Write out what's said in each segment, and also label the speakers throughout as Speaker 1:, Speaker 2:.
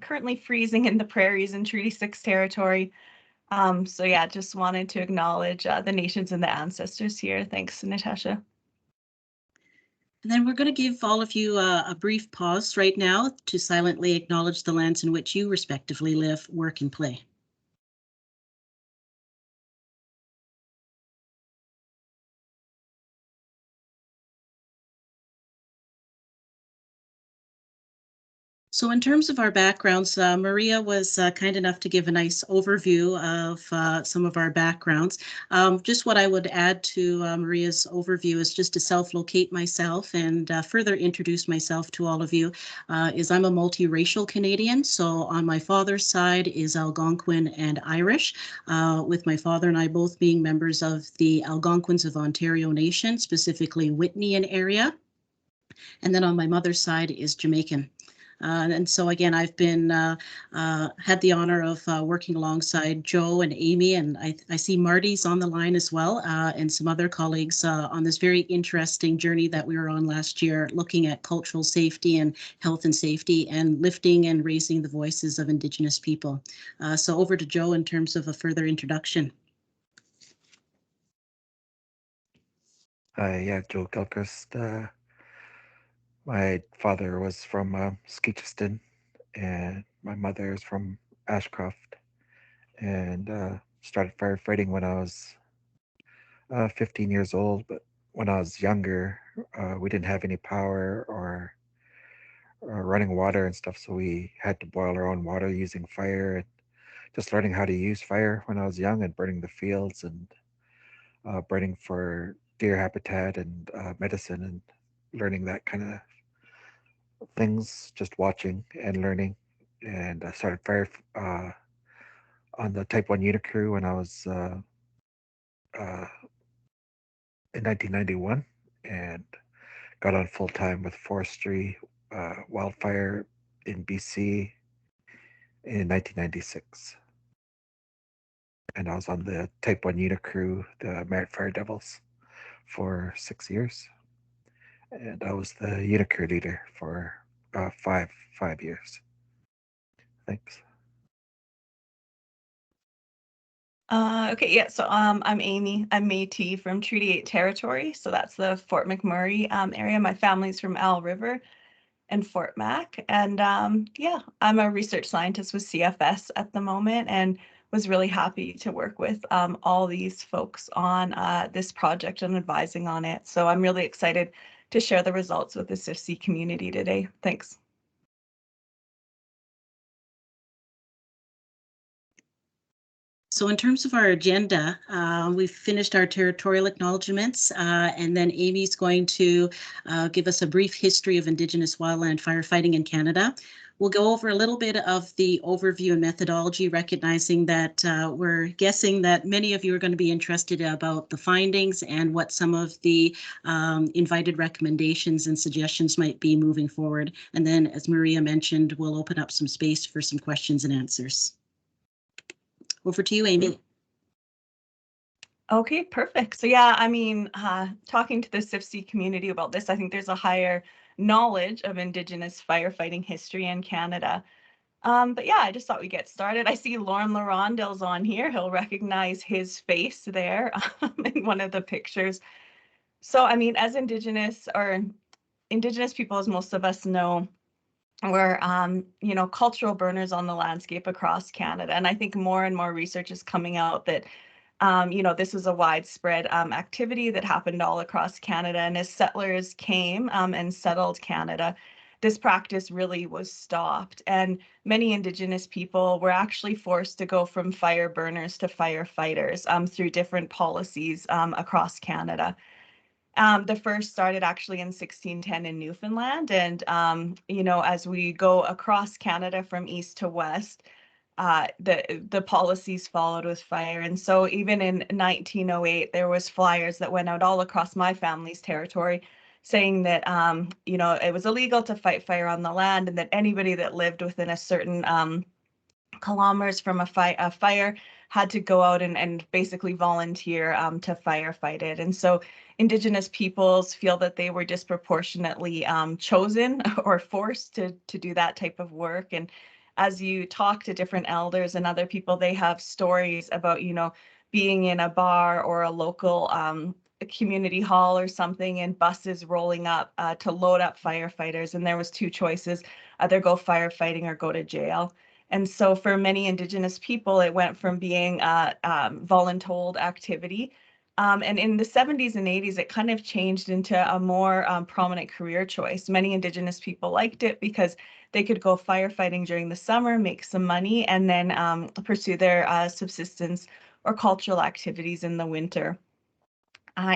Speaker 1: currently freezing in the prairies in Treaty 6 territory. So yeah, just wanted to acknowledge the nations and the ancestors here. Thanks, Natasha.
Speaker 2: And then we're going to give all of you a brief pause right now to silently acknowledge the lands in which you respectively live, work, and play. So in terms of our backgrounds, Maria was kind enough to give a nice overview of some of our backgrounds. Just what I would add to Maria's overview is just to self-locate myself and further introduce myself to all of you, is I'm a multiracial Canadian. So on my father's side is Algonquin and Irish, with my father and I both being members of the Algonquins of Ontario Nation, specifically Whitney area. And then on my mother's side is Jamaican. And so again, I've been had the honor of working alongside Joe and Amy, and I see Marty's on the line as well, and some other colleagues on this very interesting journey that we were on last year, looking at cultural safety and health and safety and lifting and raising the voices of Indigenous people. So over to Joe in terms of a further introduction.
Speaker 3: Yeah, Joe Gilchrist. My father was from Skeetcheston, and my mother is from Ashcroft, and started firefighting when I was 15 years old. But when I was younger, we didn't have any power or running water and stuff, so we had to boil our own water using fire, and just learning how to use fire when I was young, and burning the fields, and burning for deer habitat and medicine, and learning that kind of things, just watching and learning. And I started fire on the Type 1 unit crew when I was uh, in 1991, and got on full time with forestry, wildfire in BC in 1996. And I was on the Type 1 unit crew, the Merit Fire Devils, for 6 years. And I was the unit crew leader for five years. Thanks.
Speaker 1: Okay, yeah, so I'm Amy. I'm Métis from Treaty 8 territory, so that's the Fort McMurray area. My family's from Owl River and Fort Mac, and yeah, I'm a research scientist with CFS at the moment, and was really happy to work with all these folks on this project and advising on it. So I'm really excited to share the results with the CIFFC community today. Thanks.
Speaker 2: So in terms of our agenda, we've finished our territorial acknowledgements, and then Amy's going to give us a brief history of Indigenous wildland firefighting in Canada. We'll go over a little bit of the overview and methodology, recognizing that we're guessing that many of you are going to be interested about the findings and what some of the invited recommendations and suggestions might be moving forward. And then, as Maria mentioned, we'll open up some space for some questions and answers. Over to you, Amy.
Speaker 1: Okay, perfect. So yeah, I mean, talking to the CIFFC community about this, I think there's a higher knowledge of Indigenous firefighting history in Canada. But yeah, I just thought we'd get started. I see Lauren Larondale's on here. He'll recognize his face there in one of the pictures. So, I mean, as Indigenous people, as most of us know, we're, you know, cultural burners on the landscape across Canada. And I think more and more research is coming out that, you know, this is a widespread activity that happened all across Canada. And as settlers came and settled Canada, this practice really was stopped. And many Indigenous people were actually forced to go from fire burners to firefighters through different policies across Canada. The first started actually in 1610 in Newfoundland. And, you know, as we go across Canada from east to west, the policies followed with fire. And so even in 1908, there was flyers that went out all across my family's territory saying that, you know, it was illegal to fight fire on the land, and that anybody that lived within a certain kilometers from a fire had to go out and basically volunteer to firefight it. And so Indigenous peoples feel that they were disproportionately chosen or forced to do that type of work. And as you talk to different elders and other people, they have stories about, being in a bar or a local a community hall or something, and buses rolling up to load up firefighters. And there was two choices, either go firefighting or go to jail. And so for many Indigenous people, it went from being a voluntold activity. And in the 70s and 80s, it kind of changed into a more prominent career choice. Many Indigenous people liked it because they could go firefighting during the summer, make some money, and then pursue their subsistence or cultural activities in the winter.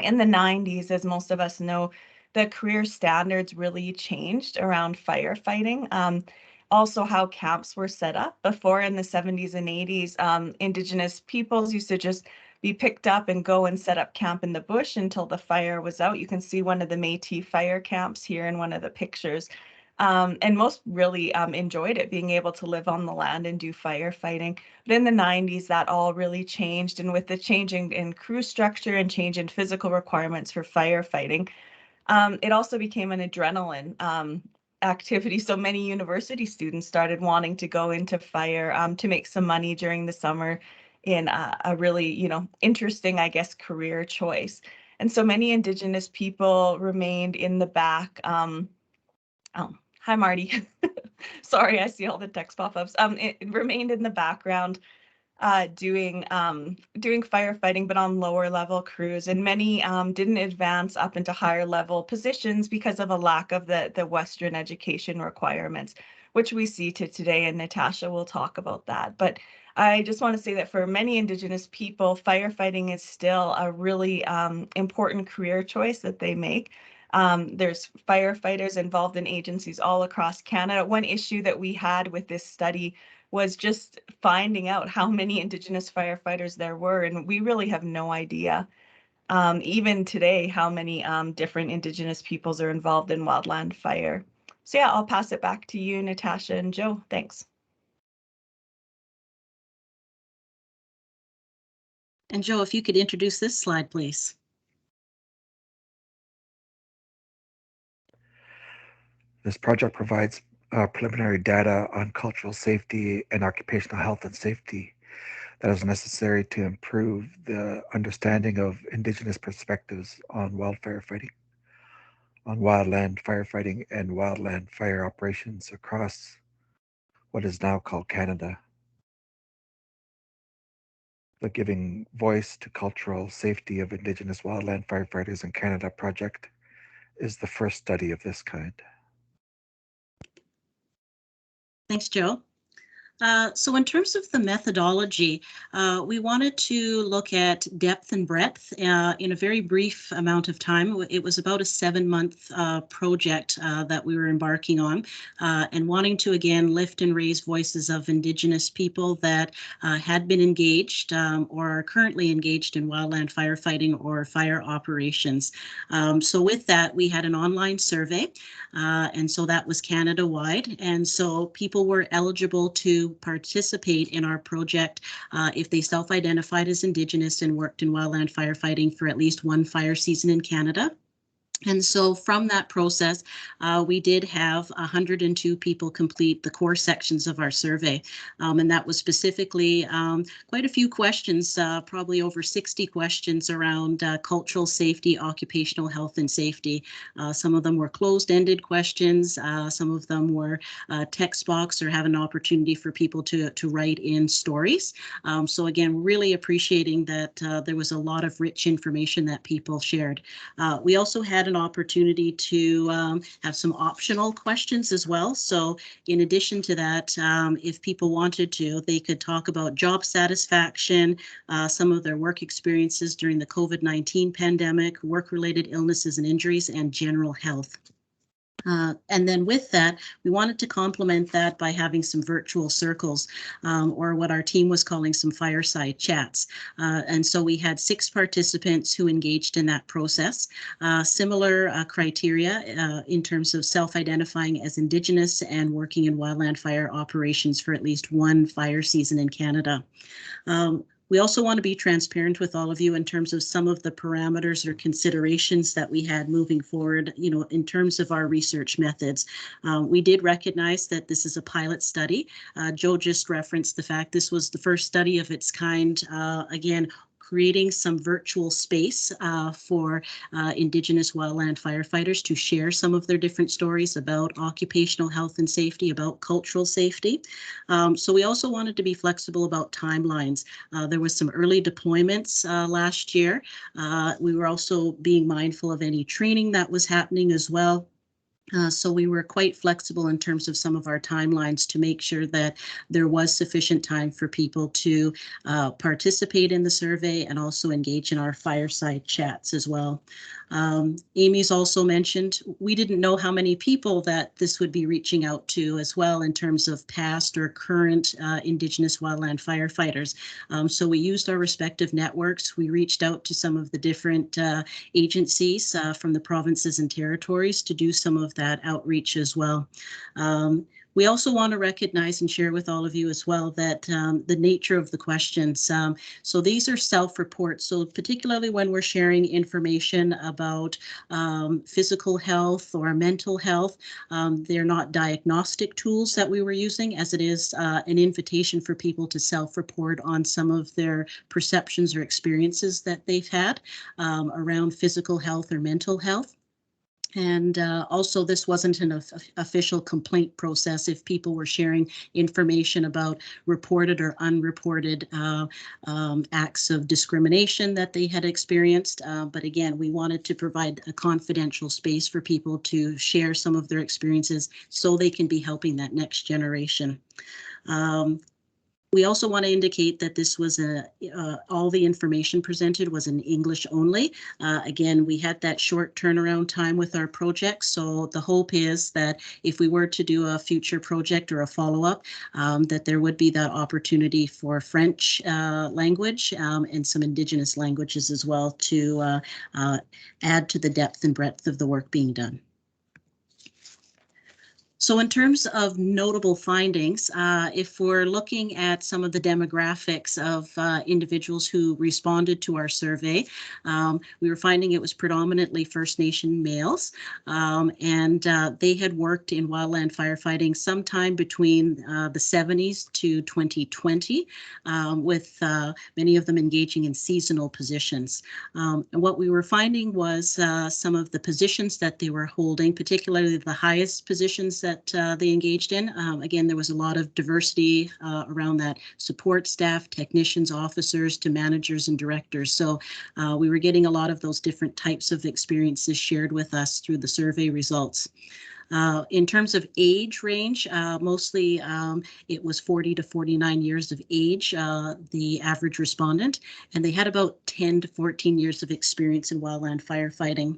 Speaker 1: In the 90s, as most of us know, the career standards really changed around firefighting. Also, how camps were set up. Before, in the 70s and 80s, Indigenous peoples used to just be picked up and go and set up camp in the bush until the fire was out. You can see one of the Métis fire camps here in one of the pictures. And most really enjoyed it, being able to live on the land and do firefighting. But in the 90s, that all really changed. And with the changing in crew structure and change in physical requirements for firefighting, it also became an adrenaline activity. So many university students started wanting to go into fire to make some money during the summer in a really, interesting, I guess, career choice. And so many Indigenous people remained in the back. Oh, hi, Marty. Sorry, I see all the text pop-ups. It remained in the background, doing firefighting, but on lower level crews, and many didn't advance up into higher level positions because of a lack of the Western education requirements, which we see to today, and Natasha will talk about that. But I just want to say that for many Indigenous people, firefighting is still a really important career choice that they make. There's firefighters involved in agencies all across Canada. One issue that we had with this study was just finding out how many Indigenous firefighters there were, and we really have no idea, even today, how many different Indigenous peoples are involved in wildland fire. So yeah, I'll pass it back to you, Natasha and Joe. Thanks.
Speaker 2: And Joe, if you could introduce this slide, please.
Speaker 3: This project provides preliminary data on cultural safety and occupational health and safety that is necessary to improve the understanding of Indigenous perspectives on wildland firefighting and wildland fire operations across what is now called Canada. The Giving Voice to Cultural Safety of Indigenous Wildland Firefighters in Canada project is the first study of this kind.
Speaker 2: Thanks, Joe. So in terms of the methodology, we wanted to look at depth and breadth in a very brief amount of time. It was about a 7-month project that we were embarking on, and wanting to again lift and raise voices of Indigenous people that had been engaged or are currently engaged in wildland firefighting or fire operations. So with that, we had an online survey, and so that was Canada-wide, and so people were eligible to participate in our project if they self-identified as Indigenous and worked in wildland firefighting for at least one fire season in Canada. And so from that process, we did have 102 people complete the core sections of our survey. And that was specifically quite a few questions, probably over 60 questions around cultural safety, occupational health and safety. Some of them were closed-ended questions. Some of them were text box or have an opportunity for people to write in stories. So again, really appreciating that there was a lot of rich information that people shared. We also had an opportunity to have some optional questions as well. So in addition to that, if people wanted to, they could talk about job satisfaction, some of their work experiences during the COVID-19 pandemic, work-related illnesses and injuries, and general health. And then with that, we wanted to complement that by having some virtual circles, or what our team was calling some fireside chats. And so we had 6 participants who engaged in that process. Similar criteria in terms of self-identifying as Indigenous and working in wildland fire operations for at least one fire season in Canada. We also want to be transparent with all of you in terms of some of the parameters or considerations that we had moving forward, you know, in terms of our research methods. We did recognize that this is a pilot study. Joe just referenced the fact this was the first study of its kind, again, creating some virtual space for Indigenous wildland firefighters to share some of their different stories about occupational health and safety, about cultural safety. So we also wanted to be flexible about timelines. There was some early deployments last year. We were also being mindful of any training that was happening as well. So we were quite flexible in terms of some of our timelines to make sure that there was sufficient time for people to participate in the survey and also engage in our fireside chats as well. Amy's also mentioned we didn't know how many people that this would be reaching out to as well in terms of past or current Indigenous wildland firefighters. So we used our respective networks. We reached out to some of the different agencies from the provinces and territories to do some of that outreach as well. We also want to recognize and share with all of you as well that the nature of the questions. So these are self-reports. So particularly when we're sharing information about physical health or mental health, they're not diagnostic tools that we were using, as it is an invitation for people to self-report on some of their perceptions or experiences that they've had around physical health or mental health. And also, this wasn't an official complaint process if people were sharing information about reported or unreported acts of discrimination that they had experienced. But again, we wanted to provide a confidential space for people to share some of their experiences so they can be helping that next generation. We also want to indicate that this was all the information presented was in English only. Again, we had that short turnaround time with our project. So the hope is that if we were to do a future project or a follow-up, that there would be that opportunity for French language and some Indigenous languages as well to add to the depth and breadth of the work being done. So in terms of notable findings, if we're looking at some of the demographics of individuals who responded to our survey, we were finding it was predominantly First Nation males, and they had worked in wildland firefighting sometime between the 70s to 2020, with many of them engaging in seasonal positions. And what we were finding was some of the positions that they were holding, particularly the highest positions that they engaged in. Again, there was a lot of diversity around that support staff, technicians, officers to managers and directors. So we were getting a lot of those different types of experiences shared with us through the survey results. In terms of age range, mostly it was 40 to 49 years of age, the average respondent, and they had about 10 to 14 years of experience in wildland firefighting.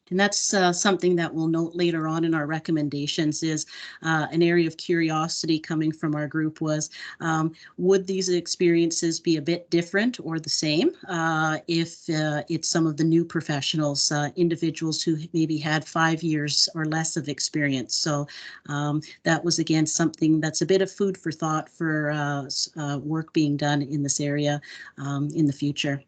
Speaker 2: And that's something that we'll note later on in our recommendations is an area of curiosity coming from our group was, would these experiences be a bit different or the same if it's some of the new professionals, individuals who maybe had 5 years or less of experience. So that was, again, something that's a bit of food for thought for work being done in this area in the future.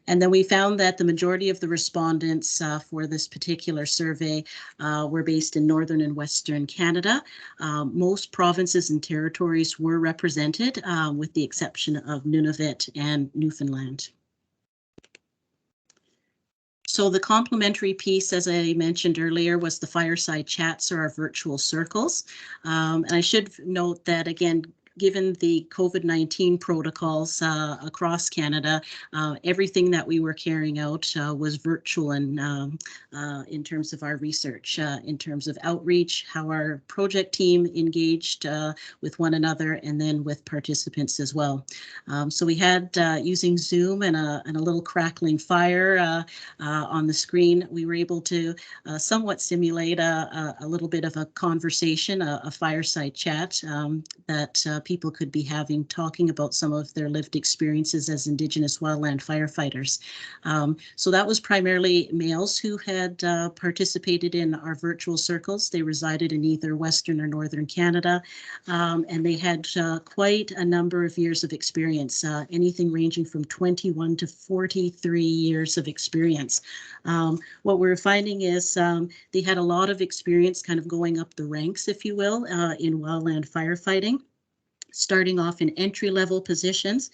Speaker 2: And then we found that the majority of the respondents for this particular survey were based in Northern and Western Canada. Most provinces and territories were represented, with the exception of Nunavut and Newfoundland. So the complementary piece, as I mentioned earlier, was the fireside chats or our virtual circles. And I should note that, again, given the COVID-19 protocols across Canada, everything that we were carrying out was virtual and in terms of our research, in terms of outreach, how our project team engaged with one another and then with participants as well. So we had using Zoom and a little crackling fire on the screen, we were able to somewhat simulate a little bit of a conversation, a fireside chat that people could be having, talking about some of their lived experiences as Indigenous wildland firefighters. So that was primarily males who had participated in our virtual circles. They resided in either Western or Northern Canada, and they had quite a number of years of experience, anything ranging from 21 to 43 years of experience. What we're finding is they had a lot of experience kind of going up the ranks, if you will, in wildland firefighting, starting off in entry-level positions,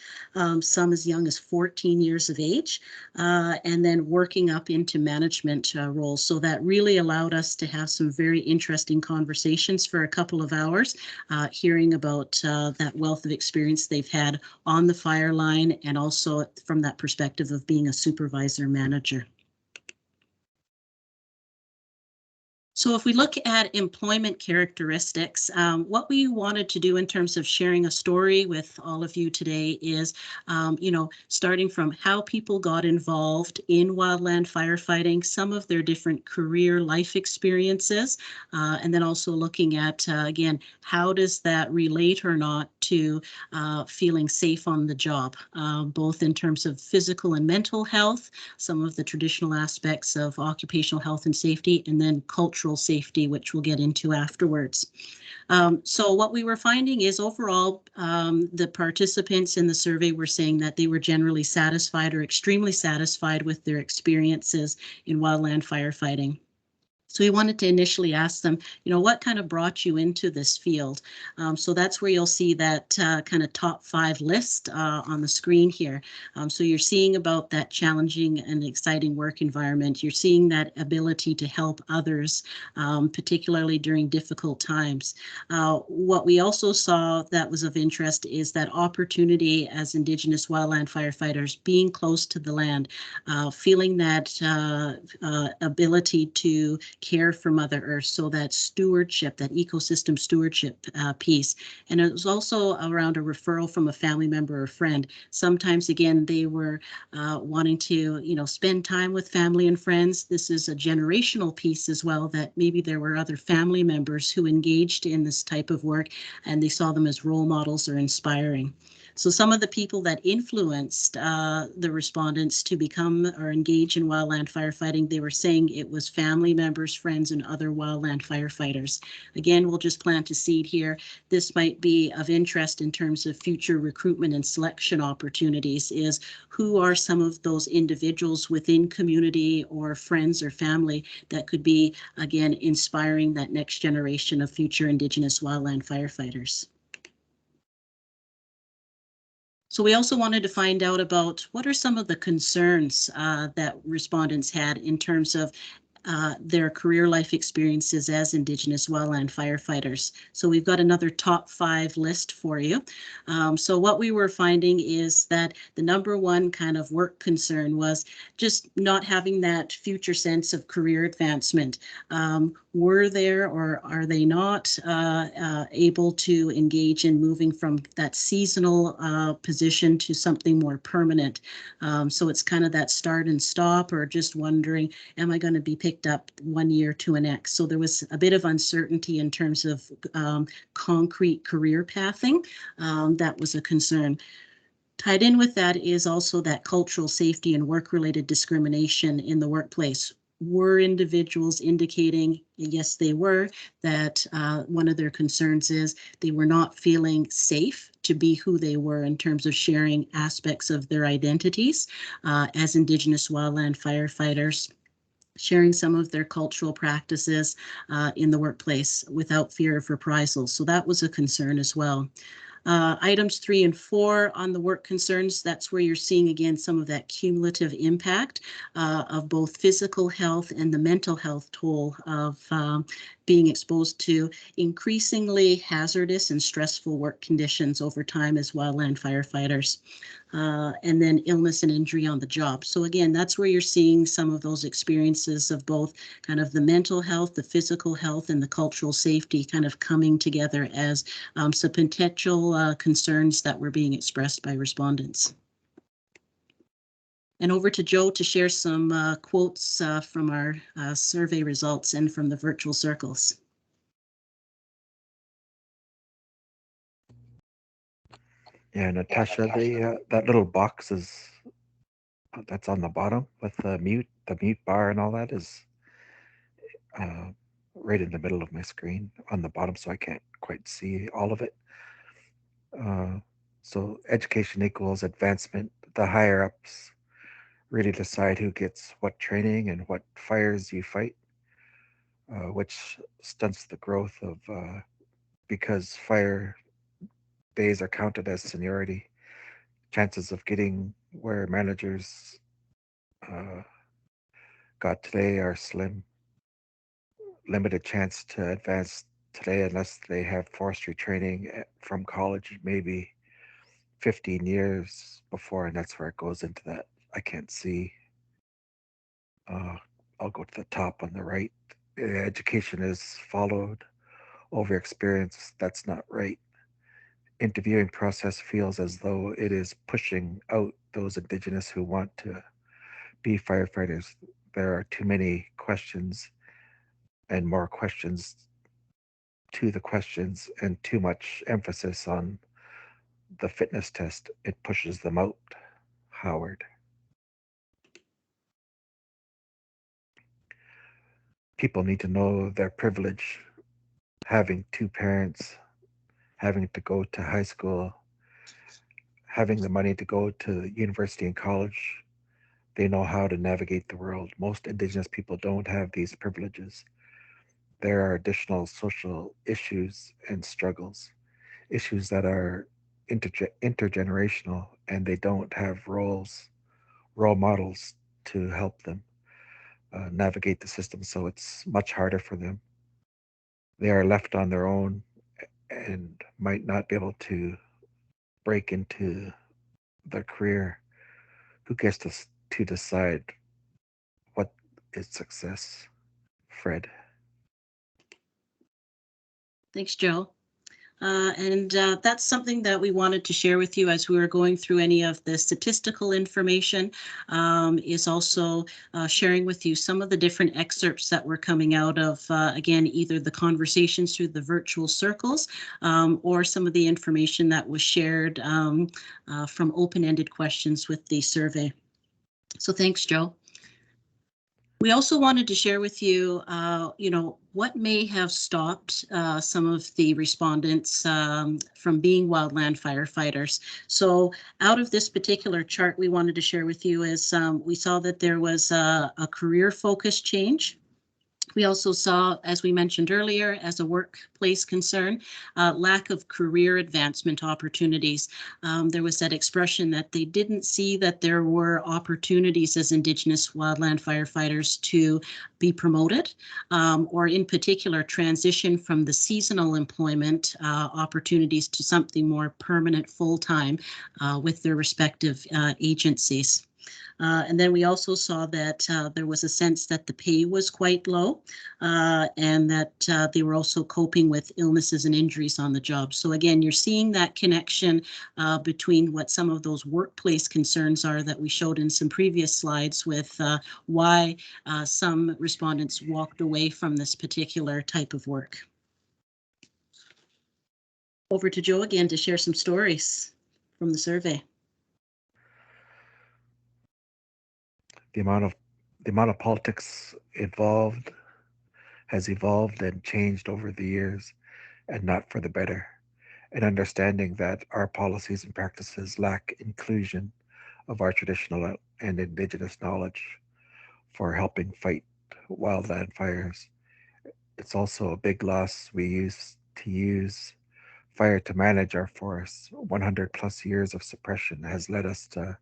Speaker 2: some as young as 14 years of age, and then working up into management roles. So that really allowed us to have some very interesting conversations for a couple of hours, hearing about that wealth of experience they've had on the fire line, and also from that perspective of being a supervisor manager. So if we look at employment characteristics, what we wanted to do in terms of sharing a story with all of you today is, starting from how people got involved in wildland firefighting, some of their different career life experiences, and then also looking at, again, how does that relate or not to feeling safe on the job, both in terms of physical and mental health, some of the traditional aspects of occupational health and safety, and then cultural safety, which we'll get into afterwards. So what we were finding is overall, the participants in the survey were saying that they were generally satisfied or extremely satisfied with their experiences in wildland firefighting. So we wanted to initially ask them, what kind of brought you into this field? So that's where you'll see that kind of top 5 list on the screen here. So you're seeing about that challenging and exciting work environment. You're seeing that ability to help others, particularly during difficult times. What we also saw that was of interest is that opportunity as Indigenous wildland firefighters, being close to the land, feeling that ability to care for Mother Earth, so that stewardship, that ecosystem stewardship piece. And it was also around a referral from a family member or friend. Sometimes, again, they were wanting to, spend time with family and friends. This is a generational piece as well, that maybe there were other family members who engaged in this type of work, and they saw them as role models or inspiring. So some of the people that influenced the respondents to become or engage in wildland firefighting, they were saying it was family members, friends, and other wildland firefighters. Again, we'll just plant a seed here. This might be of interest in terms of future recruitment and selection opportunities, is who are some of those individuals within community or friends or family that could be, again, inspiring that next generation of future Indigenous wildland firefighters. So we also wanted to find out about what are some of the concerns that respondents had in terms of their career life experiences as Indigenous wildland firefighters. So we've got another top 5 list for you. So what we were finding is that the number one kind of work concern was just not having that future sense of career advancement. Were there or are they not able to engage in moving from that seasonal position to something more permanent? So it's kind of that start and stop, or just wondering, am I going to be picked up 1 year to an X? So there was a bit of uncertainty in terms of concrete career pathing. That was a concern. Tied in with that is also that cultural safety and work-related discrimination in the workplace. Were individuals indicating, yes, they were, that one of their concerns is they were not feeling safe to be who they were in terms of sharing aspects of their identities as Indigenous wildland firefighters, sharing some of their cultural practices in the workplace without fear of reprisal. So that was a concern as well. Items 3 and 4 on the work concerns, that's where you're seeing again some of that cumulative impact of both physical health and the mental health toll of being exposed to increasingly hazardous and stressful work conditions over time as wildland firefighters. And then illness and injury on the job. So again, that's where you're seeing some of those experiences of both kind of the mental health, the physical health, and the cultural safety kind of coming together as some potential concerns that were being expressed by respondents. And over to Joe to share some quotes from our survey results and from the virtual circles.
Speaker 3: Yeah, Natasha, that little box is that's on the bottom with the mute bar and all that is uh, right in the middle of my screen on the bottom, so I can't quite see all of it. Uh, so education equals advancement. The higher ups really decide who gets what training and what fires you fight, which stunts the growth of because fire days are counted as seniority. Chances of getting where managers uh, got today are slim. Limited chance to advance today unless they have forestry training from college, maybe 15 years before, and that's where it goes into that. I can't see. Uh, I'll go to the top on the right. Education is followed over experience. That's not right. Interviewing process feels as though it is pushing out those Indigenous who want to be firefighters. There are too many questions and more questions to the questions and too much emphasis on the fitness test. It pushes them out. Howard. People need to know their privilege. Having two parents, having to go to high school, having the money to go to university and college, they know how to navigate the world. Most Indigenous people don't have these privileges. There are additional social issues and struggles, issues that are intergenerational, and they don't have role models to help them navigate the system. So it's much harder for them. They are left on their own and might not be able to break into their career. Who gets to decide what is success? Fred.
Speaker 2: Thanks, Joe. And that's something that we wanted to share with you as we were going through any of the statistical information, is also sharing with you some of the different excerpts that were coming out of, again, either the conversations through the virtual circles or some of the information that was shared from open-ended questions with the survey. So thanks, Joe. We also wanted to share with you, what may have stopped some of the respondents from being wildland firefighters. So out of this particular chart we wanted to share with you is we saw that there was a career focus change. We also saw, as we mentioned earlier, as a workplace concern, lack of career advancement opportunities. There was that expression that they didn't see that there were opportunities as Indigenous wildland firefighters to be promoted, or in particular transition from the seasonal employment opportunities to something more permanent full-time with their respective agencies. And then we also saw that there was a sense that the pay was quite low and that they were also coping with illnesses and injuries on the job. So again, you're seeing that connection between what some of those workplace concerns are that we showed in some previous slides with why some respondents walked away from this particular type of work. Over to Joe again to share some stories from the survey.
Speaker 3: The amount of politics has evolved and changed over the years, and not for the better. And understanding that our policies and practices lack inclusion of our traditional and Indigenous knowledge for helping fight wildland fires. It's also a big loss. We used to use fire to manage our forests. 100 plus years of suppression has led us to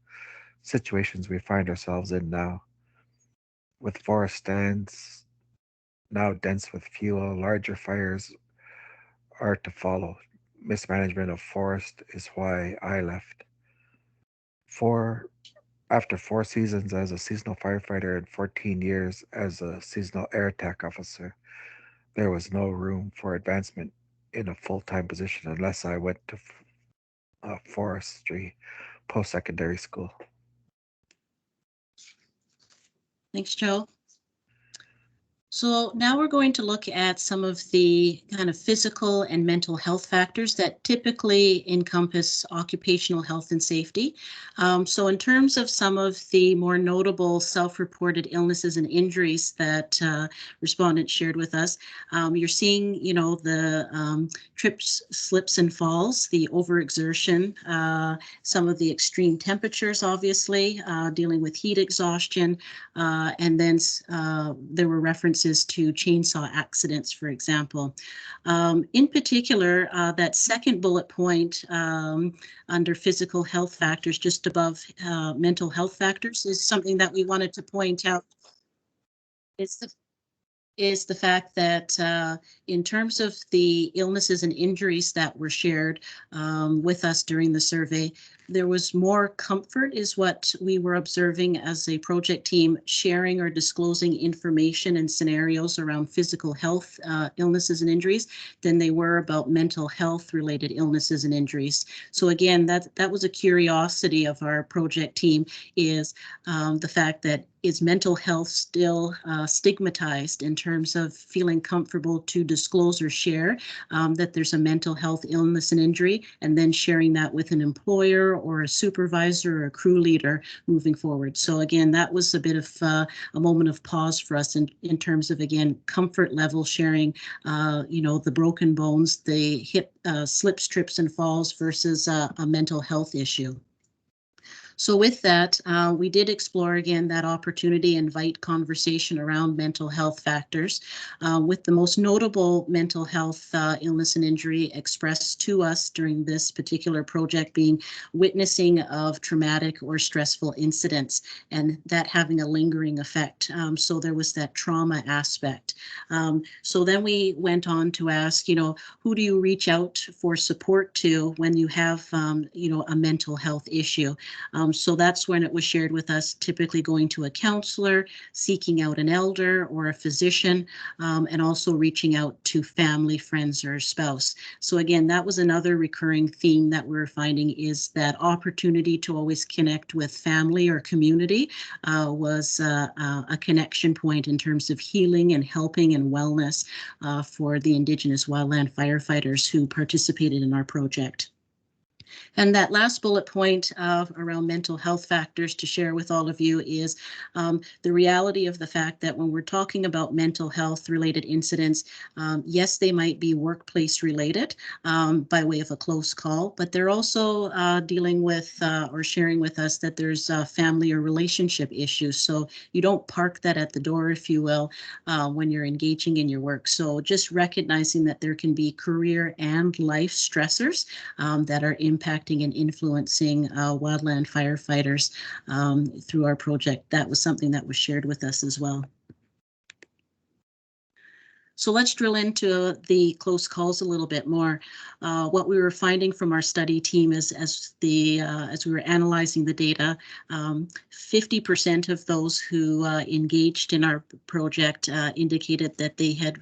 Speaker 3: situations we find ourselves in now, with forest stands now dense with fuel. Larger fires are to follow. Mismanagement of forest is why I left. After 4 seasons as a seasonal firefighter and 14 years as a seasonal air attack officer, there was no room for advancement in a full-time position unless I went to forestry post-secondary school.
Speaker 2: Thanks, Joe. So now we're going to look at some of the kind of physical and mental health factors that typically encompass occupational health and safety. So in terms of some of the more notable self-reported illnesses and injuries that respondents shared with us, you're seeing, the trips, slips and falls, the overexertion, some of the extreme temperatures, obviously, dealing with heat exhaustion, and then there were references to chainsaw accidents, for example. In particular, that second bullet point under physical health factors, just above mental health factors, is something that we wanted to point out. Is the fact that in terms of the illnesses and injuries that were shared with us during the survey, there was more comfort is what we were observing as a project team, sharing or disclosing information and scenarios around physical health illnesses and injuries than they were about mental health related illnesses and injuries. So again, that was a curiosity of our project team, is the fact that is mental health still stigmatized in terms of feeling comfortable to disclose or share that there's a mental health illness and injury, and then sharing that with an employer or a supervisor or a crew leader moving forward. So again, that was a bit of a moment of pause for us in terms of, again, comfort level sharing, the broken bones, the hip slips, trips and falls versus a mental health issue. So with that, we did explore again that opportunity, invite conversation around mental health factors, with the most notable mental health illness and injury expressed to us during this particular project being witnessing of traumatic or stressful incidents, and that having a lingering effect. So there was that trauma aspect. So then we went on to ask, who do you reach out for support to when you have, a mental health issue? So that's when it was shared with us, typically going to a counselor, seeking out an elder or a physician, and also reaching out to family, friends, or spouse. So again, that was another recurring theme that we're finding, is that opportunity to always connect with family or community was a connection point in terms of healing and helping and wellness for the Indigenous wildland firefighters who participated in our project. And that last bullet point around mental health factors to share with all of you is the reality of the fact that when we're talking about mental health related incidents, yes, they might be workplace related by way of a close call, but they're also dealing with or sharing with us that there's family or relationship issues. So you don't park that at the door, if you will, when you're engaging in your work. So just recognizing that there can be career and life stressors that are impacting and influencing wildland firefighters through our project. That was something that was shared with us as well. So let's drill into the close calls a little bit more. What we were finding from our study team is as we were analyzing the data, 50% of those who engaged in our project indicated that they had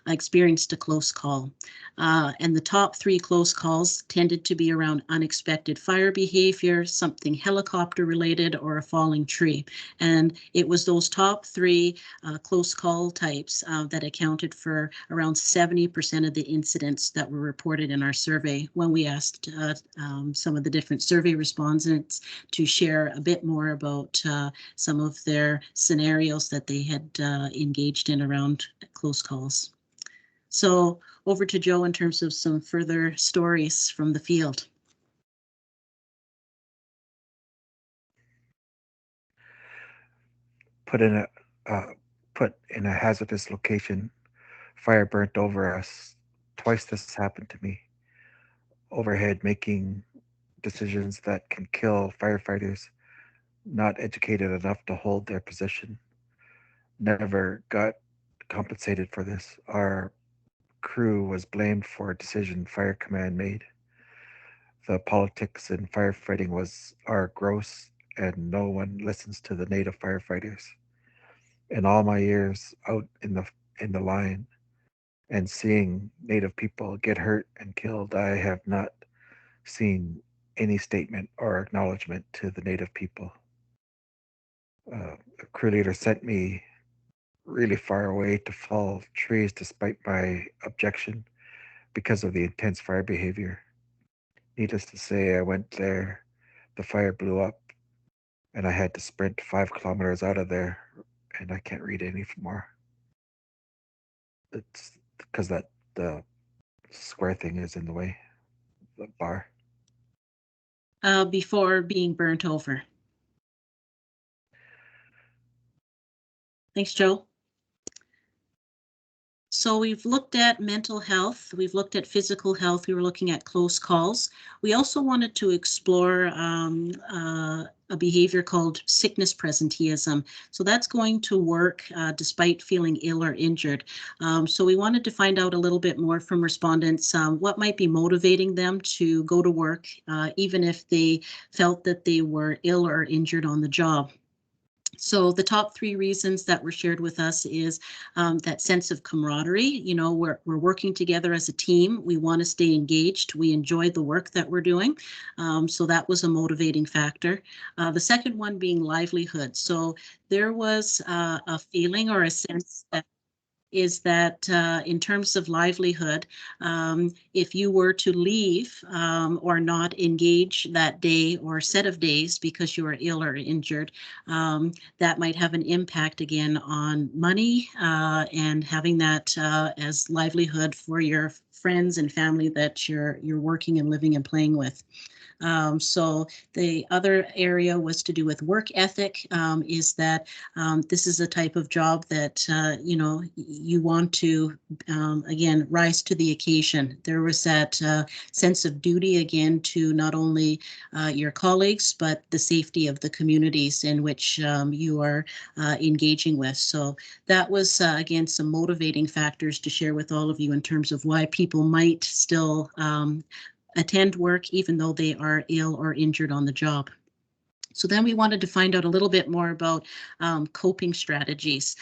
Speaker 2: experienced a close call. And the top 3 close calls tended to be around unexpected fire behavior, something helicopter related, or a falling tree. And it was those top 3 close call types that accounted for around 70% of the incidents that were reported in our survey when we asked some of the different survey respondents to share a bit more about some of their scenarios that they had engaged in around close calls. So over to Joe in terms of some further stories from the field.
Speaker 3: Put in a hazardous location. Fire burnt over us. Twice this happened to me. Overhead, making decisions that can kill firefighters not educated enough to hold their position. Never got compensated for this. Our crew was blamed for a decision fire command made. The politics in firefighting are gross, and no one listens to the native firefighters. In all my years out in the line and seeing native people get hurt and killed, I have not seen any statement or acknowledgement to the native people. A crew leader sent me really far away to fell trees despite my objection because of the intense fire behavior. Needless to say, I went there, the fire blew up, and I had to sprint 5 kilometers out of there, and I can't read any more. It's because that the square thing is in the way, the bar.
Speaker 2: Before being burnt over. Thanks, Joe. So we've looked at mental health, we've looked at physical health, we were looking at close calls. We also wanted to explore a behavior called sickness presenteeism. So that's going to work despite feeling ill or injured. So we wanted to find out a little bit more from respondents what might be motivating them to go to work, even if they felt that they were ill or injured on the job. So the top 3 reasons that were shared with us is that sense of camaraderie. You know, we're working together as a team. We want to stay engaged. We enjoy the work that we're doing. So that was a motivating factor. The second one being livelihood. So there was a feeling or a sense that is that in terms of livelihood, if you were to leave or not engage that day or set of days because you are ill or injured, that might have an impact again on money and having that as livelihood for your friends and family that you're working and living and playing with. So the other area was to do with work ethic, is that this is a type of job that, you know, you want to, again, rise to the occasion. There was that sense of duty, again, to not only your colleagues, but the safety of the communities in which you are engaging with. So that was, again, some motivating factors to share with all of you in terms of why people might still attend work even though they are ill or injured on the job. So then we wanted to find out a little bit more about coping strategies.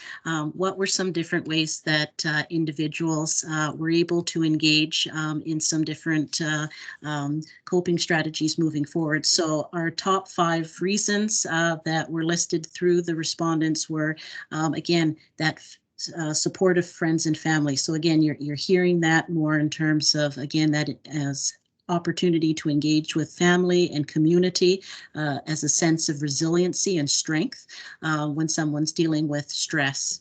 Speaker 2: What were some different ways that individuals were able to engage in some different coping strategies moving forward? So our top 5 reasons that were listed through the respondents were, again, that supportive friends and family. So again, you're hearing that more in terms of, again, that as opportunity to engage with family and community as a sense of resiliency and strength when someone's dealing with stress,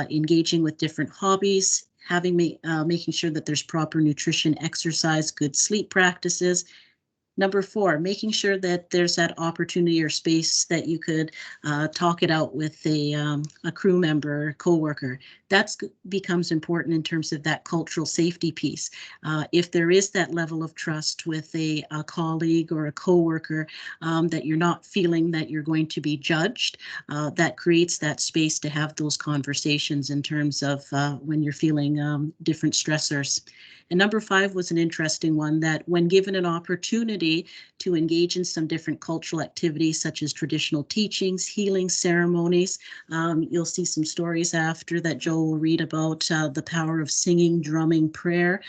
Speaker 2: engaging with different hobbies, making sure that there's proper nutrition, exercise, good sleep practices. Number 4, making sure that there's that opportunity or space that you could talk it out with a crew member, coworker. That becomes important in terms of that cultural safety piece. If there is that level of trust with a colleague or a coworker, that you're not feeling that you're going to be judged, that creates that space to have those conversations in terms of when you're feeling different stressors. And number 5 was an interesting one, that when given an opportunity to engage in some different cultural activities such as traditional teachings, healing ceremonies, you'll see some stories after that Joe will read about the power of singing, drumming, prayer.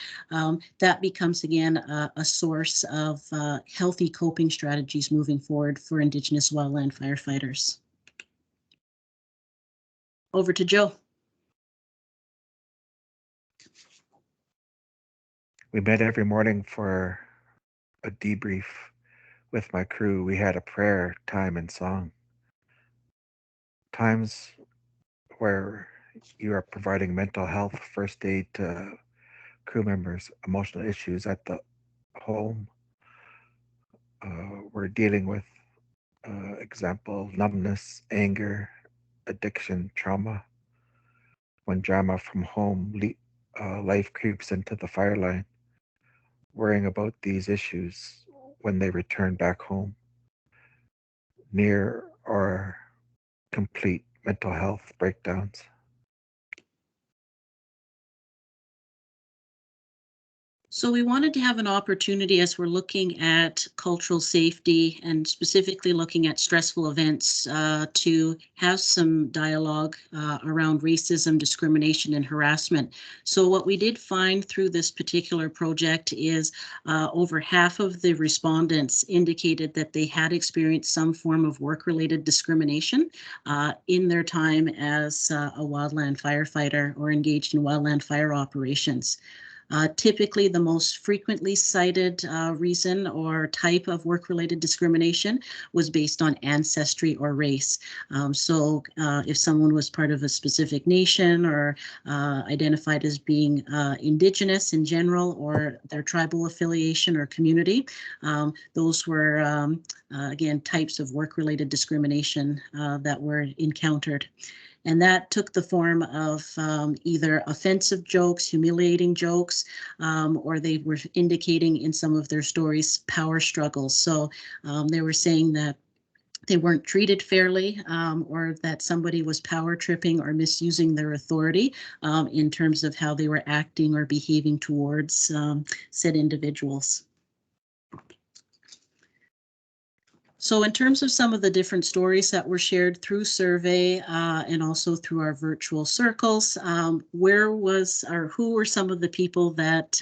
Speaker 2: That becomes again a source of healthy coping strategies moving forward for Indigenous wildland firefighters. Over to Joe.
Speaker 3: We met every morning for a debrief with my crew. We had a prayer time and song. Times where you are providing mental health first aid to crew members, emotional issues at the home. We're dealing with, example, numbness, anger, addiction, trauma. When drama from home, life creeps into the fire line, worrying about these issues when they return back home. Near or complete mental health breakdowns.
Speaker 2: So we wanted to have an opportunity as we're looking at cultural safety and specifically looking at stressful events to have some dialogue around racism, discrimination, and harassment. So what we did find through this particular project is over half of the respondents indicated that they had experienced some form of work-related discrimination in their time as a wildland firefighter or engaged in wildland fire operations. Typically, the most frequently cited reason or type of work-related discrimination was based on ancestry or race. So if someone was part of a specific nation or identified as being Indigenous in general, or their tribal affiliation or community, those were, again, types of work-related discrimination that were encountered. And that took the form of either offensive jokes, humiliating jokes, or they were indicating in some of their stories power struggles. So they were saying that they weren't treated fairly, or that somebody was power tripping or misusing their authority in terms of how they were acting or behaving towards said individuals. So in terms of some of the different stories that were shared through survey and also through our virtual circles, who were some of the people that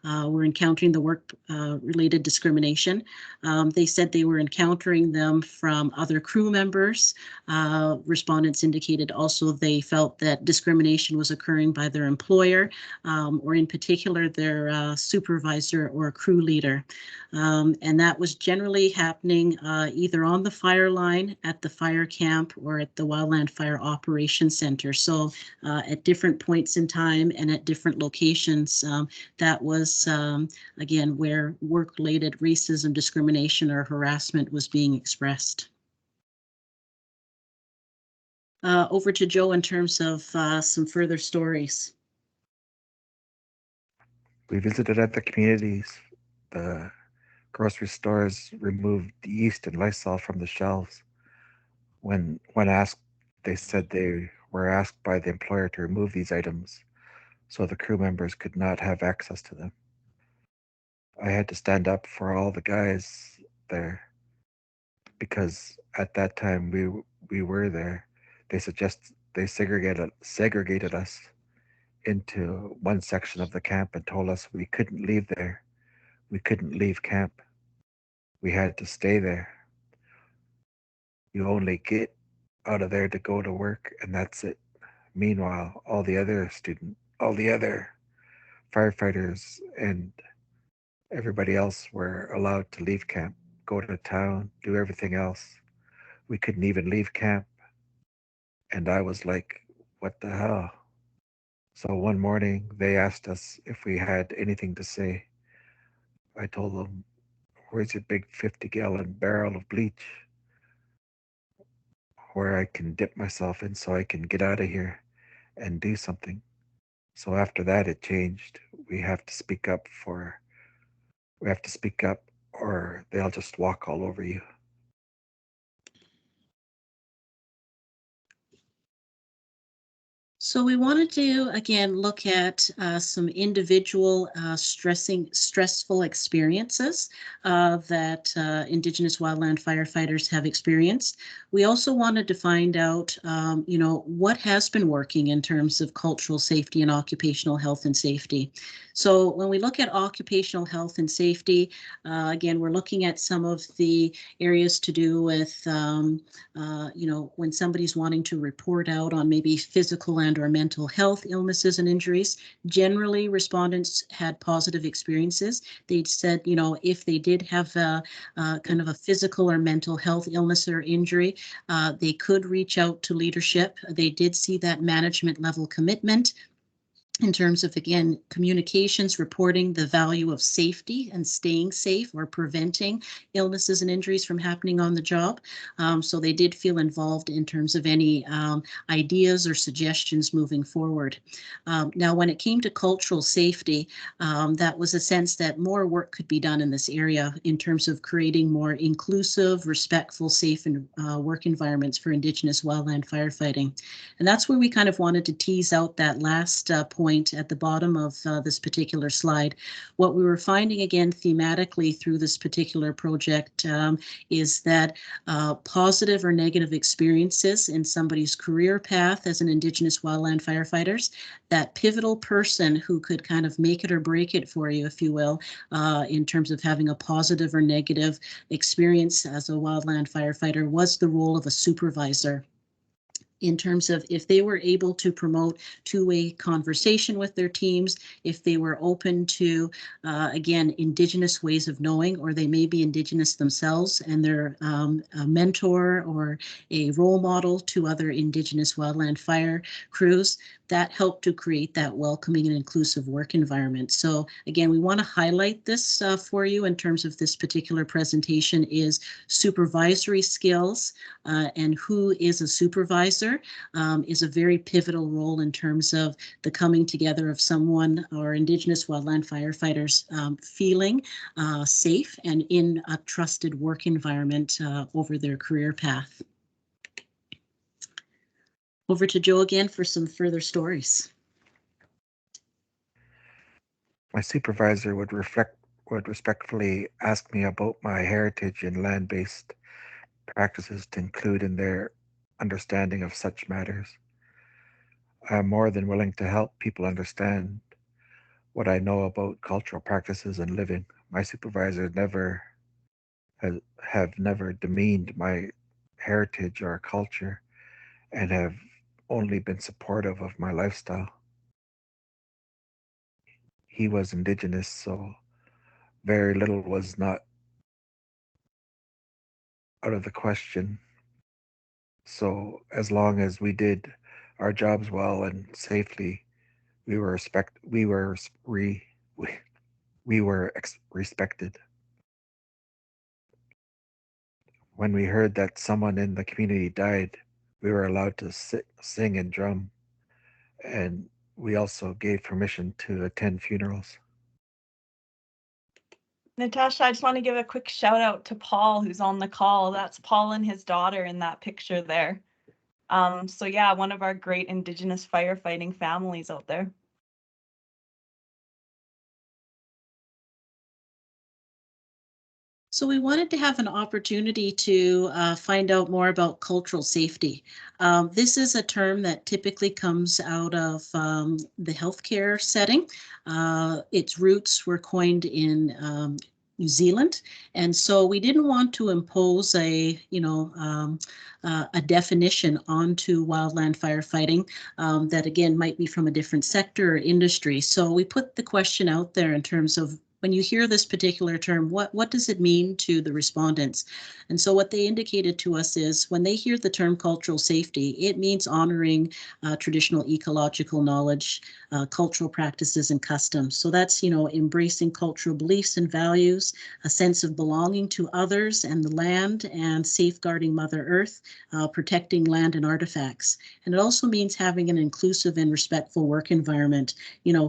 Speaker 2: were encountering the work-related discrimination? They said they were encountering them from other crew members. Respondents indicated also they felt that discrimination was occurring by their employer, or in particular their supervisor or crew leader. And that was generally happening either on the fire line, at the fire camp, or at the Wildland Fire Operations Center. So at different points in time and at different locations, that was, again, where work-related racism, discrimination, or harassment was being expressed. Over to Joe in terms of some further stories.
Speaker 3: We visited other communities. The grocery stores removed the yeast and Lysol from the shelves. When asked, they said they were asked by the employer to remove these items so the crew members could not have access to them. I had to stand up for all the guys there because at that time we were there. They segregated us into one section of the camp and told us we couldn't leave there. We couldn't leave camp. We had to stay there. You only get out of there to go to work, and that's it. Meanwhile, all the other firefighters and everybody else were allowed to leave camp, go to town, do everything else. We couldn't even leave camp. And I was like, what the hell? So one morning they asked us if we had anything to say. I told them, where's your big 50-gallon barrel of bleach where I can dip myself in so I can get out of here and do something? So after that, it changed. We have to speak up or they'll just walk all over you.
Speaker 2: So we wanted to, again, look at some individual stressful experiences that Indigenous wildland firefighters have experienced. We also wanted to find out, what has been working in terms of cultural safety and occupational health and safety. So when we look at occupational health and safety, again, we're looking at some of the areas to do with, when somebody's wanting to report out on maybe physical and or mental health illnesses and injuries. Generally, respondents had positive experiences. They said, if they did have kind of a physical or mental health illness or injury, they could reach out to leadership. They did see that management level commitment in terms of, again, communications, reporting the value of safety and staying safe or preventing illnesses and injuries from happening on the job. So they did feel involved in terms of any ideas or suggestions moving forward. Now, when it came to cultural safety, that was a sense that more work could be done in this area in terms of creating more inclusive, respectful, safe and work environments for Indigenous wildland firefighting. And that's where we kind of wanted to tease out that last point point at the bottom of this particular slide. What we were finding again thematically through this particular project is that positive or negative experiences in somebody's career path as an Indigenous wildland firefighters, that pivotal person who could kind of make it or break it for you, if you will, in terms of having a positive or negative experience as a wildland firefighter was the role of a supervisor. In terms of if they were able to promote two-way conversation with their teams, if they were open to, again, Indigenous ways of knowing, or they may be Indigenous themselves and they're a mentor or a role model to other Indigenous wildland fire crews, that helped to create that welcoming and inclusive work environment. So again, we want to highlight this for you in terms of this particular presentation is supervisory skills, and who is a supervisor is a very pivotal role in terms of the coming together of someone or Indigenous wildland firefighters feeling safe and in a trusted work environment over their career path. Over to Joe again for some further stories.
Speaker 3: My supervisor would respectfully ask me about my heritage and land-based practices to include in their understanding of such matters. I'm more than willing to help people understand what I know about cultural practices and living. My supervisor have never demeaned my heritage or culture and have only been supportive of my lifestyle. He was Indigenous, so very little was not out of the question. So as long as we did our jobs well and safely, we were respected. When we heard that someone in the community died, we were allowed to sing and drum, and we also gave permission to attend funerals.
Speaker 1: Natasha, I just want to give a quick shout out to Paul, who's on the call. That's Paul and his daughter in that picture there. So yeah, one of our great Indigenous firefighting families out there.
Speaker 2: So we wanted to have an opportunity to find out more about cultural safety. This is a term that typically comes out of the healthcare setting. Its roots were coined in New Zealand, and so we didn't want to impose a definition onto wildland firefighting that again might be from a different sector or industry. So we put the question out there in terms of, when you hear this particular term, what does it mean to the respondents? And so what they indicated to us is when they hear the term cultural safety, it means honoring traditional ecological knowledge, cultural practices and customs. So that's, embracing cultural beliefs and values, a sense of belonging to others and the land, and safeguarding Mother Earth, protecting land and artifacts. And it also means having an inclusive and respectful work environment,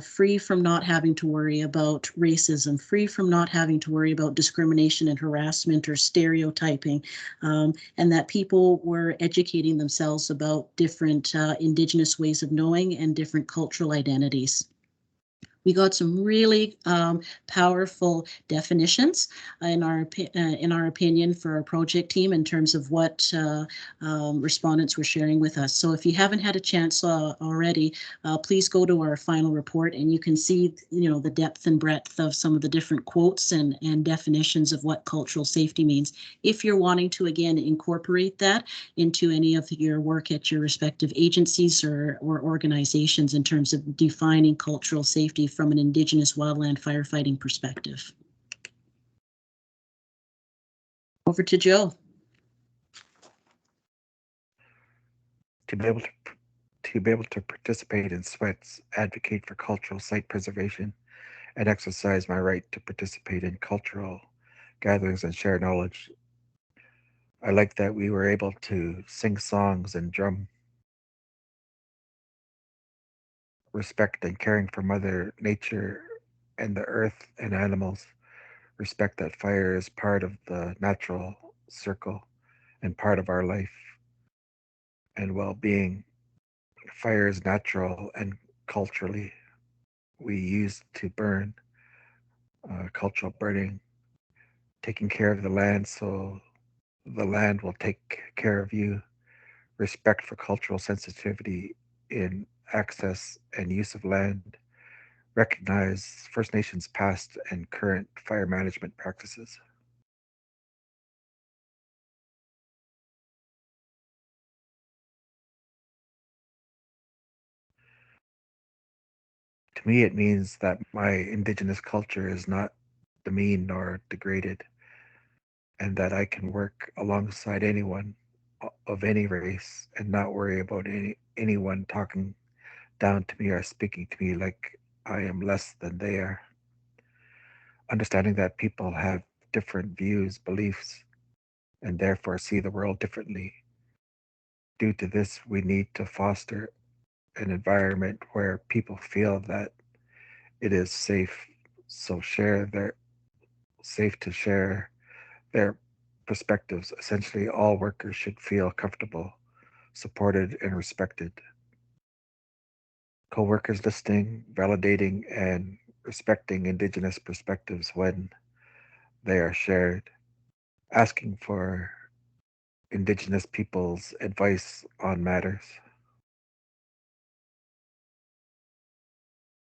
Speaker 2: free from not having to worry about racism, free from not having to worry about discrimination and harassment or stereotyping, and that people were educating themselves about different Indigenous ways of knowing and different cultural identities. We got some really powerful definitions in our opinion for our project team in terms of what respondents were sharing with us. So if you haven't had a chance already, please go to our final report and you can see the depth and breadth of some of the different quotes and definitions of what cultural safety means. If you're wanting to again incorporate that into any of your work at your respective agencies or organizations in terms of defining cultural safety from an Indigenous wildland firefighting perspective. Over to Joe.
Speaker 3: To be able to participate in sweats, advocate for cultural site preservation, and exercise my right to participate in cultural gatherings and share knowledge. I like that we were able to sing songs and drum. Respect and caring for Mother Nature and the earth and animals. Respect that fire is part of the natural circle and part of our life and well-being. Fire is natural and culturally we use to burn, cultural burning, taking care of the land so the land will take care of you, respect for cultural sensitivity in access and use of land, recognize First Nations past and current fire management practices. To me, it means that my Indigenous culture is not demeaned nor degraded, and that I can work alongside anyone of any race and not worry about anyone talking down to me or speaking to me like I am less than they are. Understanding that people have different views, beliefs, and therefore see the world differently. Due to this, we need to foster an environment where people feel that it is safe to share their perspectives. Essentially, all workers should feel comfortable, supported, and respected. Co-workers listening, validating, and respecting Indigenous perspectives when they are shared, asking for Indigenous people's advice on matters.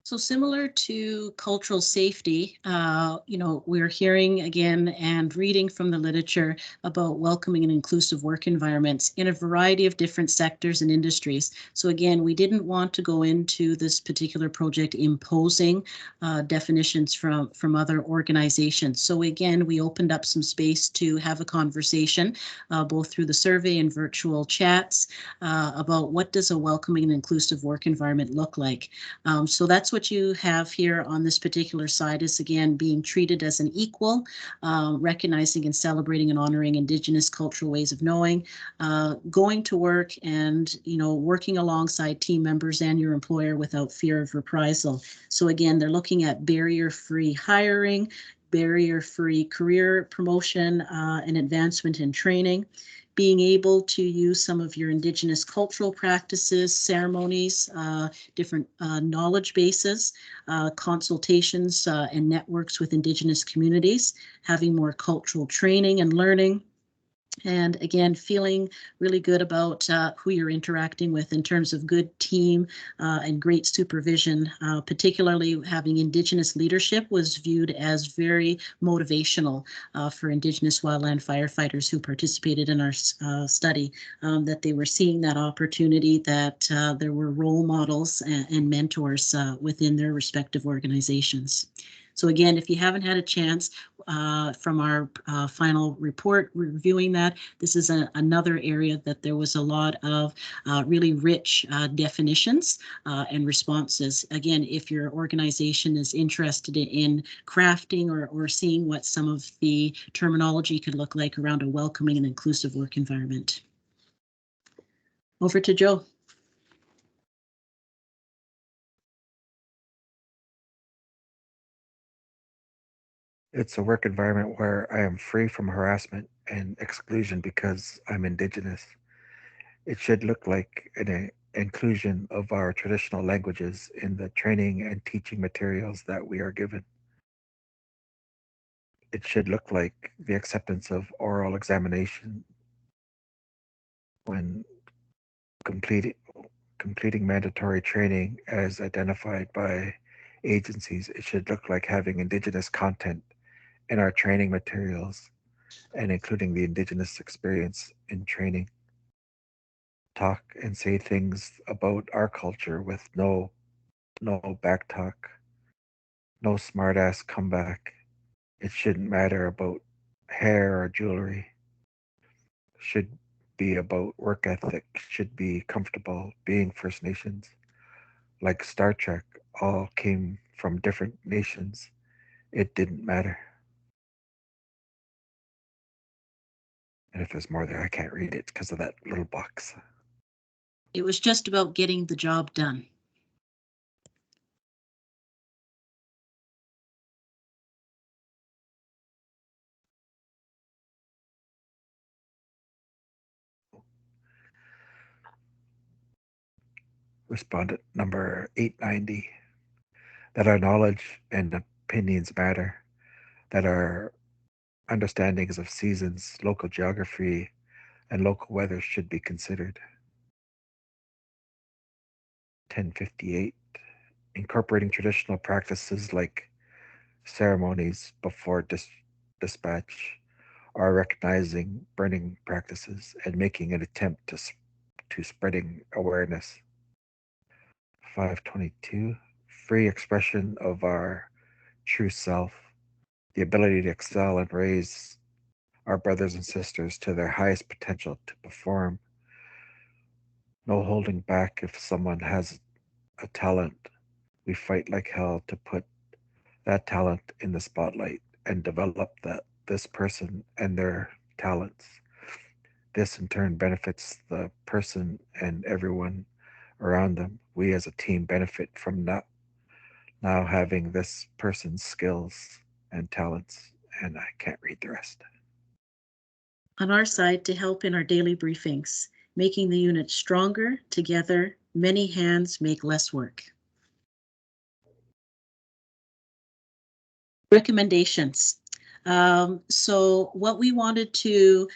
Speaker 2: So similar to cultural safety, we're hearing again and reading from the literature about welcoming and inclusive work environments in a variety of different sectors and industries. So again, we didn't want to go into this particular project imposing definitions from other organizations. So again, we opened up some space to have a conversation, both through the survey and virtual chats, about what does a welcoming and inclusive work environment look like. So that's what you have here on this particular side is, again, being treated as an equal, recognizing and celebrating and honoring Indigenous cultural ways of knowing, going to work and, working alongside team members and your employer without fear of reprisal. So again, they're looking at barrier-free hiring, barrier-free career promotion and advancement in training, being able to use some of your Indigenous cultural practices, ceremonies, different knowledge bases, consultations and networks with Indigenous communities, having more cultural training and learning. And again, feeling really good about who you're interacting with in terms of good team and great supervision. Particularly having Indigenous leadership was viewed as very motivational for Indigenous wildland firefighters who participated in our study, that they were seeing that opportunity, that there were role models and mentors within their respective organizations. So again, if you haven't had a chance from our final report reviewing that, this is another area that there was a lot of really rich definitions and responses. Again, if your organization is interested in crafting or seeing what some of the terminology could look like around a welcoming and inclusive work environment. Over to Joe.
Speaker 3: It's a work environment where I am free from harassment and exclusion because I'm Indigenous. It should look like an inclusion of our traditional languages in the training and teaching materials that we are given. It should look like the acceptance of oral examination when completing mandatory training as identified by agencies. It should look like having Indigenous content in our training materials and including the Indigenous experience in training. Talk and say things about our culture with no back talk, no smart ass comeback. It shouldn't matter about hair or jewelry. Should be about work ethic, should be comfortable being First Nations. Like Star Trek, all came from different nations. It didn't matter. And if there's more there, I can't read it because of that little box.
Speaker 2: It was just about getting the job done.
Speaker 3: Respondent number 890. that our knowledge and opinions matter, that our understandings of seasons, local geography, and local weather should be considered. 1058, incorporating traditional practices like ceremonies before dispatch, or recognizing burning practices and making an attempt to spreading awareness. 522, free expression of our true self, the ability to excel and raise our brothers and sisters to their highest potential to perform. No holding back. If someone has a talent, we fight like hell to put that talent in the spotlight and develop this person and their talents. This in turn benefits the person and everyone around them. We as a team benefit from now having this person's skills and talents, and I can't read the rest.
Speaker 2: On our side, to help in our daily briefings, making the unit stronger together, many hands make less work. Recommendations. So what we wanted to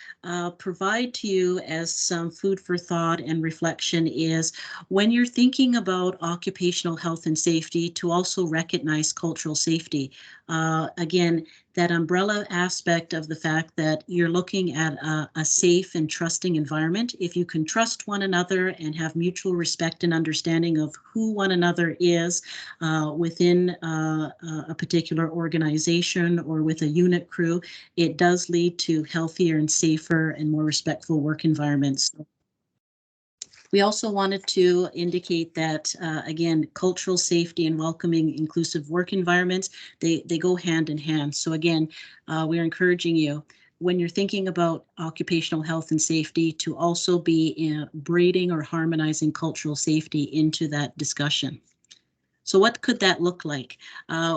Speaker 2: provide to you as some food for thought and reflection is when you're thinking about occupational health and safety, to also recognize cultural safety. Again, that umbrella aspect of the fact that you're looking at a safe and trusting environment. If you can trust one another and have mutual respect and understanding of who one another is within a particular organization or with a unit crew, it does lead to healthier and safer and more respectful work environments. We also wanted to indicate that, again, cultural safety and welcoming inclusive work environments, they go hand in hand. So again, we're encouraging you, when you're thinking about occupational health and safety, to also be braiding or harmonizing cultural safety into that discussion. So what could that look like?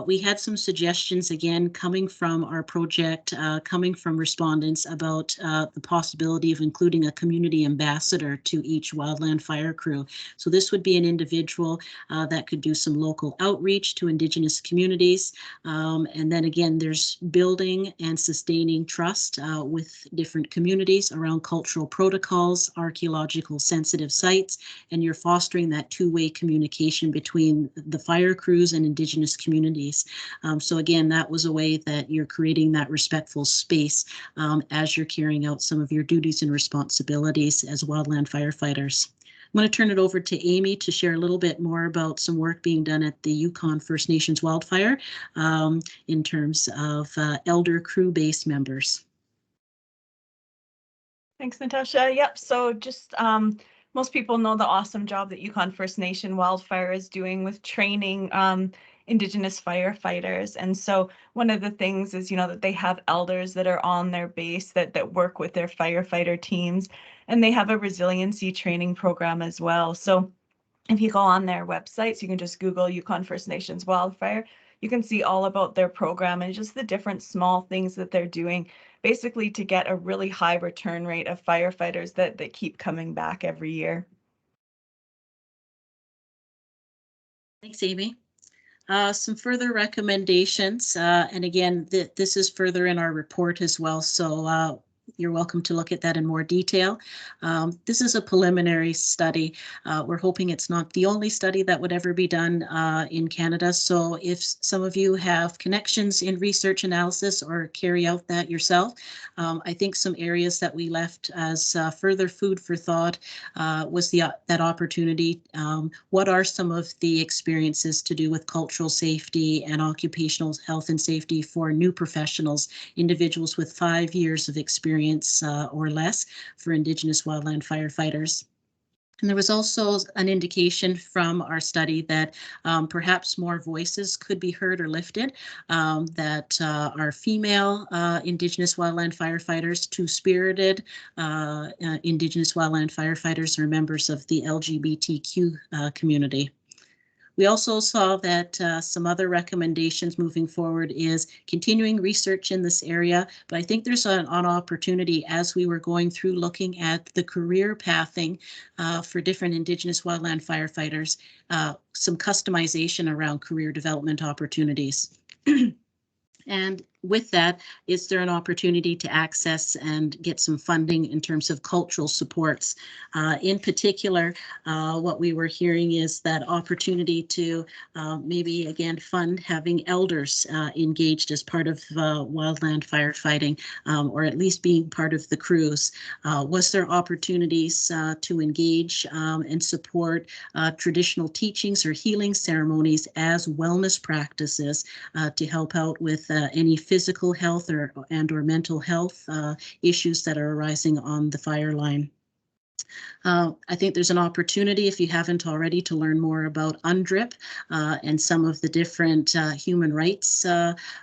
Speaker 2: We had some suggestions, again, coming from our project, coming from respondents about the possibility of including a community ambassador to each wildland fire crew. So this would be an individual that could do some local outreach to Indigenous communities. And then again, there's building and sustaining trust with different communities around cultural protocols, archaeological sensitive sites, and you're fostering that two-way communication between the fire crews and Indigenous communities. So again, that was a way that you're creating that respectful space as you're carrying out some of your duties and responsibilities as wildland firefighters. I'm going to turn it over to Amy to share a little bit more about some work being done at the Yukon First Nations wildfire in terms of elder crew-based members.
Speaker 1: Thanks, Natasha. Yep, so just most people know the awesome job that Yukon First Nation Wildfire is doing with training Indigenous firefighters. And so one of the things is, that they have elders that are on their base that work with their firefighter teams, and they have a resiliency training program as well. So if you go on their websites, you can just Google Yukon First Nations Wildfire. You can see all about their program and just the different small things that they're doing, basically to get a really high return rate of firefighters that keep coming back every year.
Speaker 2: Thanks, Amy. Some further recommendations, and again, this is further in our report as well, so you're welcome to look at that in more detail. This is a preliminary study. We're hoping it's not the only study that would ever be done in Canada. So if some of you have connections in research analysis or carry out that yourself, I think some areas that we left as further food for thought was that opportunity. What are some of the experiences to do with cultural safety and occupational health and safety for new professionals, individuals with 5 years of experience or less for Indigenous wildland firefighters? And there was also an indication from our study that perhaps more voices could be heard or lifted, that our female Indigenous wildland firefighters, two-spirited Indigenous wildland firefighters, are members of the LGBTQ community. We also saw that some other recommendations moving forward is continuing research in this area, but I think there's an opportunity as we were going through looking at the career pathing for different Indigenous wildland firefighters, some customization around career development opportunities. And with that, is there an opportunity to access and get some funding in terms of cultural supports? In particular, what we were hearing is that opportunity to maybe again fund having elders engaged as part of wildland firefighting, or at least being part of the crews. Was there opportunities to engage and support traditional teachings or healing ceremonies as wellness practices to help out with any physical health or mental health issues that are arising on the fire line? I think there's an opportunity, if you haven't already, to learn more about UNDRIP and some of the different human rights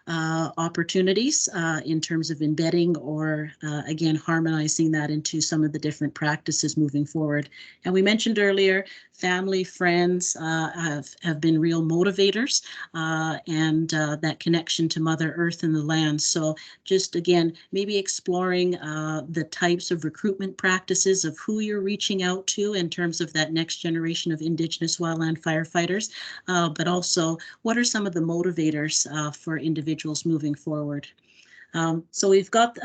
Speaker 2: opportunities in terms of embedding or, again, harmonizing that into some of the different practices moving forward. And we mentioned earlier, family, friends have been real motivators and that connection to Mother Earth and the land. So just, again, maybe exploring the types of recruitment practices of who you're reaching out to in terms of that next generation of Indigenous wildland firefighters, but also what are some of the motivators for individuals moving forward. So we've got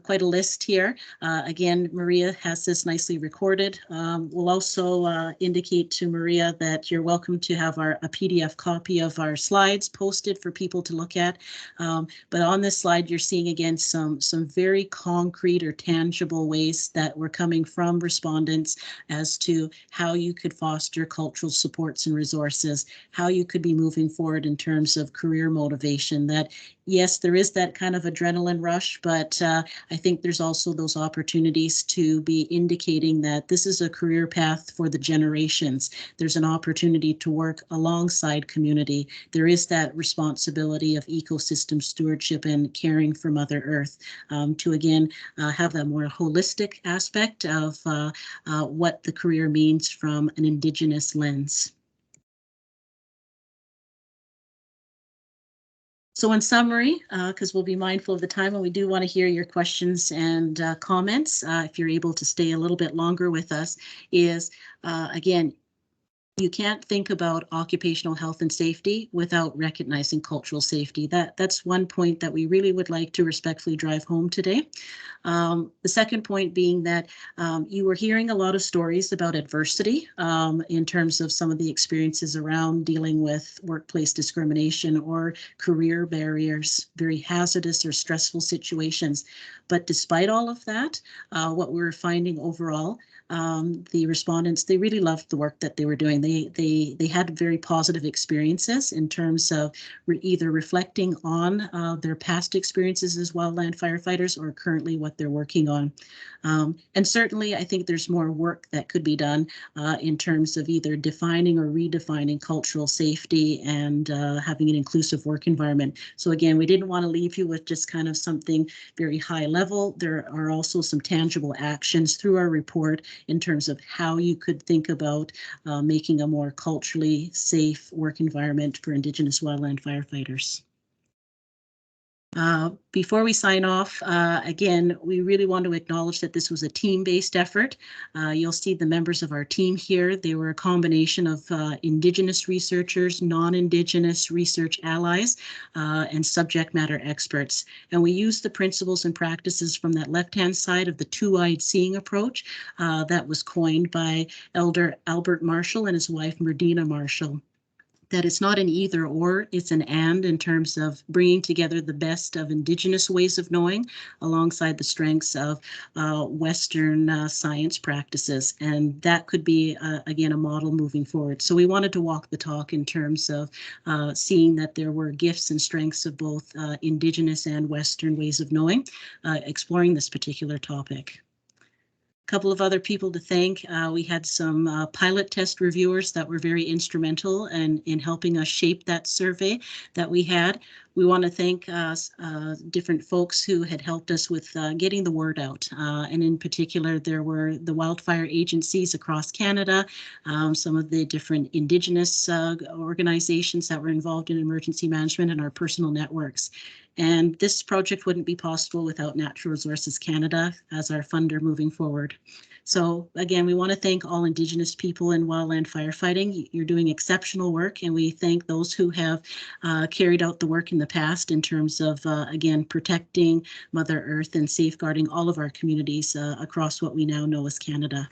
Speaker 2: quite a list here. Again, Maria has this nicely recorded. We'll also indicate to Maria that you're welcome to have a PDF copy of our slides posted for people to look at. But on this slide, you're seeing again some very concrete or tangible ways that were coming from respondents as to how you could foster cultural supports and resources, how you could be moving forward in terms of career motivation. That yes, there is that kind of adrenaline rush, but I think there's also those opportunities to be indicating that this is a career path for the generations. There's an opportunity to work alongside community. There is that responsibility of ecosystem stewardship and caring for Mother Earth to again have that more holistic aspect of what the career means from an Indigenous lens. So in summary, because we'll be mindful of the time and we do want to hear your questions and comments, if you're able to stay a little bit longer with us, is again, you can't think about occupational health and safety without recognizing cultural safety. That's one point that we really would like to respectfully drive home today. The second point being that you were hearing a lot of stories about adversity in terms of some of the experiences around dealing with workplace discrimination or career barriers, very hazardous or stressful situations. But despite all of that, what we're finding overall, the respondents, they really loved the work that they were doing. They had very positive experiences in terms of either reflecting on their past experiences as wildland firefighters or currently what they're working on. And certainly, I think there's more work that could be done in terms of either defining or redefining cultural safety and having an inclusive work environment. So again, we didn't want to leave you with just kind of something very high level. There are also some tangible actions through our report in terms of how you could think about making a more culturally safe work environment for Indigenous wildland firefighters. Before we sign off, again, we really want to acknowledge that this was a team-based effort. You'll see the members of our team here. They were a combination of Indigenous researchers, non-Indigenous research allies, and subject matter experts. And we used the principles and practices from that left-hand side of the two-eyed seeing approach that was coined by Elder Albert Marshall and his wife, Merdina Marshall. That it's not an either or, it's an and in terms of bringing together the best of Indigenous ways of knowing alongside the strengths of Western science practices. And that could be, again, a model moving forward. So we wanted to walk the talk in terms of seeing that there were gifts and strengths of both Indigenous and Western ways of knowing, exploring this particular topic. couple of other people to thank. We had some pilot test reviewers that were very instrumental in helping us shape that survey that we had. We want to thank different folks who had helped us with getting the word out. And in particular, there were the wildfire agencies across Canada, some of the different Indigenous organizations that were involved in emergency management, and our personal networks. And this project wouldn't be possible without Natural Resources Canada as our funder moving forward. So again, we want to thank all Indigenous people in wildland firefighting. You're doing exceptional work, and we thank those who have carried out the work in the past in terms of, again, protecting Mother Earth and safeguarding all of our communities across what we now know as Canada.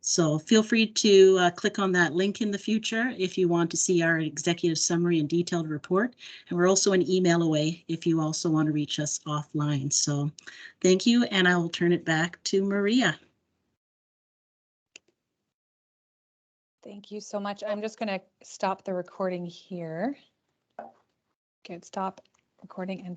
Speaker 2: So feel free to click on that link in the future if you want to see our executive summary and detailed report. And we're also an email away if you also want to reach us offline. So thank you, and I will turn it back to Maria.
Speaker 4: Thank you so much. I'm just going to stop the recording here. Okay, stop recording and